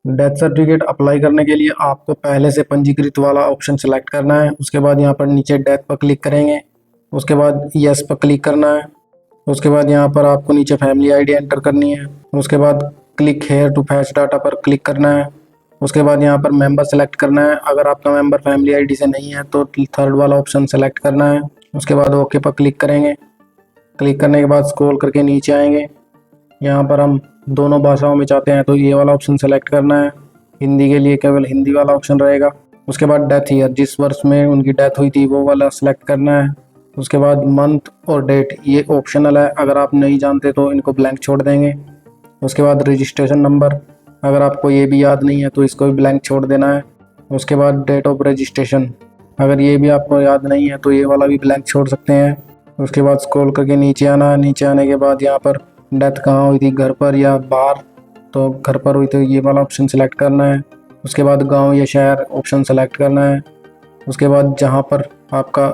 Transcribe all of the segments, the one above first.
Death certificate apply करने के लिए आपको पहले से पंजीकृत वाला ऑप्शन सेलेक्ट करना है। उसके बाद यहाँ पर नीचे डेथ पर क्लिक करेंगे। उसके बाद यस पर क्लिक करना है। उसके बाद यहाँ पर आपको नीचे फैमिली आईडी एंटर करनी है। उसके बाद click here to fetch data पर क्लिक करना है। उसके बाद यहाँ पर मेंबर सेलेक्ट करना है। अगर आपका मेंबर फैमिली आईडी से नहीं है तो थर्ड वाला ऑप्शन सेलेक्ट करना है। उसके बाद ओके पर क्लिक करेंगे। क्लिक करने के बाद स्क्रॉल करके नीचे आएंगे। यहाँ पर हम दोनों भाषाओं में चाहते हैं तो ये वाला ऑप्शन सेलेक्ट करना है। हिंदी के लिए केवल हिंदी वाला ऑप्शन रहेगा। उसके बाद डेथ ईयर, जिस वर्ष में उनकी डेथ हुई थी वो वाला सेलेक्ट करना है। उसके बाद मंथ और डेट ये ऑप्शनल है, अगर आप नहीं जानते तो इनको ब्लैंक छोड़ देंगे। उसके बाद रजिस्ट्रेशन नंबर, अगर आपको ये भी याद नहीं है तो इसको भी ब्लैंक छोड़ देना है। उसके बाद डेट ऑफ रजिस्ट्रेशन, अगर ये भी आपको याद नहीं है तो ये वाला भी ब्लैंक छोड़ सकते हैं। उसके बाद स्क्रॉल करके नीचे आना है। नीचे आने के बाद यहाँ पर डेथ कहाँ हुई थी, घर पर या बाहर, तो घर पर हुई तो ये वाला ऑप्शन सेलेक्ट करना है। उसके बाद गांव या शहर ऑप्शन सेलेक्ट करना है। उसके बाद जहां पर आपका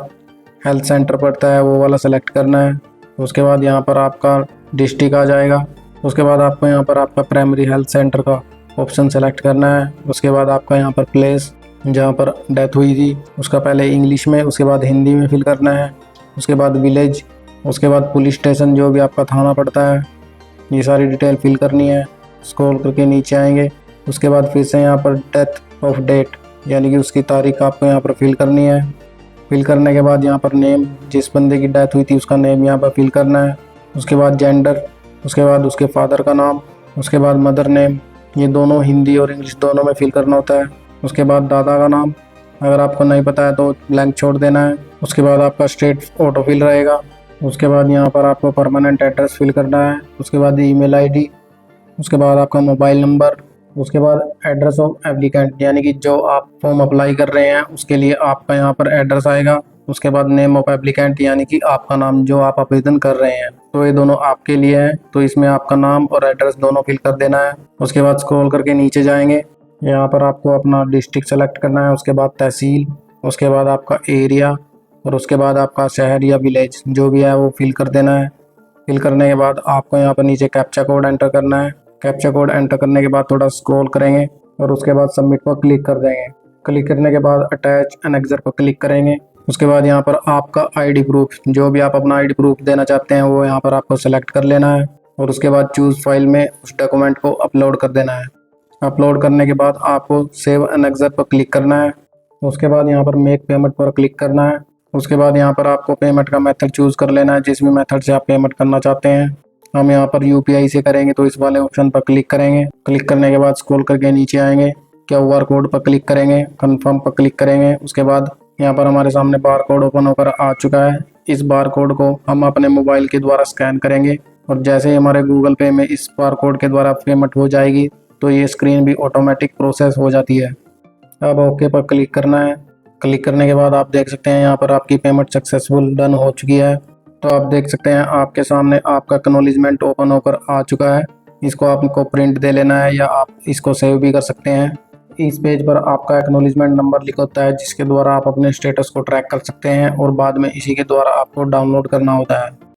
हेल्थ सेंटर पड़ता है वो वाला सेलेक्ट करना है। उसके बाद यहाँ पर आपका डिस्ट्रिक्ट आ जाएगा। उसके बाद आपको यहाँ पर आपका प्राइमरी हेल्थ सेंटर का ऑप्शन सेलेक्ट करना है। उसके बाद आपका यहाँ पर प्लेस जहाँ पर डेथ हुई थी उसका पहले इंग्लिश में, उसके बाद हिंदी में फिल करना है। उसके बाद विलेज, उसके बाद पुलिस स्टेशन जो भी आपका थाना पड़ता है, ये सारी डिटेल फिल करनी है। स्क्रॉल करके नीचे आएंगे। उसके बाद फिर से यहाँ पर डेथ ऑफ डेट यानी कि उसकी तारीख आपको यहाँ पर फिल करनी है। फिल करने के बाद यहाँ पर नेम, जिस बंदे की डेथ हुई थी उसका नेम यहाँ पर फिल करना है। उसके बाद जेंडर, उसके बाद उसके फादर का नाम, उसके बाद मदर नेम, ये दोनों हिंदी और इंग्लिश दोनों में फिल करना होता है। उसके बाद दादा का नाम, अगर आपको नहीं पता है तो ब्लैंक छोड़ देना है। उसके बाद आपका स्टेट ऑटो फिल रहेगा। उसके बाद यहाँ पर आपको परमानेंट एड्रेस फिल करना है। उसके बाद ईमेल आईडी, उसके बाद आपका मोबाइल नंबर, उसके बाद एड्रेस ऑफ एप्लीकेंट यानी कि जो आप फॉर्म अप्लाई कर रहे हैं उसके लिए आपका यहाँ पर एड्रेस आएगा। उसके बाद नेम ऑफ एप्लीकेंट यानी कि आपका नाम जो आप आवेदन कर रहे हैं, तो ये दोनों आपके लिए हैं, तो इसमें आपका नाम और एड्रेस दोनों फिल कर देना है। उसके बाद स्क्रॉल करके नीचे जाएंगे। यहाँ पर आपको अपना डिस्ट्रिक्ट सेलेक्ट करना है। उसके बाद तहसील, उसके बाद आपका एरिया और उसके बाद आपका शहर या विलेज जो भी है वो फिल कर देना है। फिल करने के बाद आपको यहाँ पर नीचे कैप्चा कोड एंटर करना है। कैप्चा कोड एंटर करने के बाद थोड़ा स्क्रॉल करेंगे और उसके बाद सबमिट पर क्लिक कर देंगे। क्लिक करने के बाद अटैच एनेक्सर पर क्लिक करेंगे। उसके बाद यहाँ पर आपका आईडी प्रूफ, जो भी आप अपना आईडी प्रूफ देना चाहते हैं वो यहाँ पर आपको सेलेक्ट कर लेना है और उसके बाद चूज फाइल में उस डॉक्यूमेंट को अपलोड कर देना है। अपलोड करने के बाद आपको सेव एनेक्सर पर क्लिक करना है। उसके बाद यहाँ पर मेक पेमेंट पर क्लिक करना है। उसके बाद यहाँ पर आपको पेमेंट का मेथड चूज कर लेना है, जिस भी मेथड से आप पेमेंट करना चाहते हैं। हम यहाँ पर यूपीआई से करेंगे तो इस वाले ऑप्शन पर क्लिक करेंगे। क्लिक करने के बाद स्क्रॉल करके नीचे आएंगे, क्यूआर कोड पर क्लिक करेंगे, कंफर्म पर क्लिक करेंगे। उसके बाद यहाँ पर हमारे सामने बार कोड ओपन होकर आ चुका है। इस बार कोड को हम अपने मोबाइल के द्वारा स्कैन करेंगे और जैसे ही हमारे गूगल पे में इस बार कोड के द्वारा पेमेंट हो जाएगी तो ये स्क्रीन भी ऑटोमेटिक प्रोसेस हो जाती है। अब ओके पर क्लिक करना है। क्लिक करने के बाद आप देख सकते हैं यहाँ पर आपकी पेमेंट सक्सेसफुल डन हो चुकी है। तो आप देख सकते हैं आपके सामने आपका एक्नॉलेजमेंट ओपन होकर आ चुका है। इसको आपको प्रिंट दे लेना है या आप इसको सेव भी कर सकते हैं। इस पेज पर आपका एक्नॉलेजमेंट नंबर लिखा होता है, जिसके द्वारा आप अपने स्टेटस को ट्रैक कर सकते हैं और बाद में इसी के द्वारा आपको डाउनलोड करना होता है।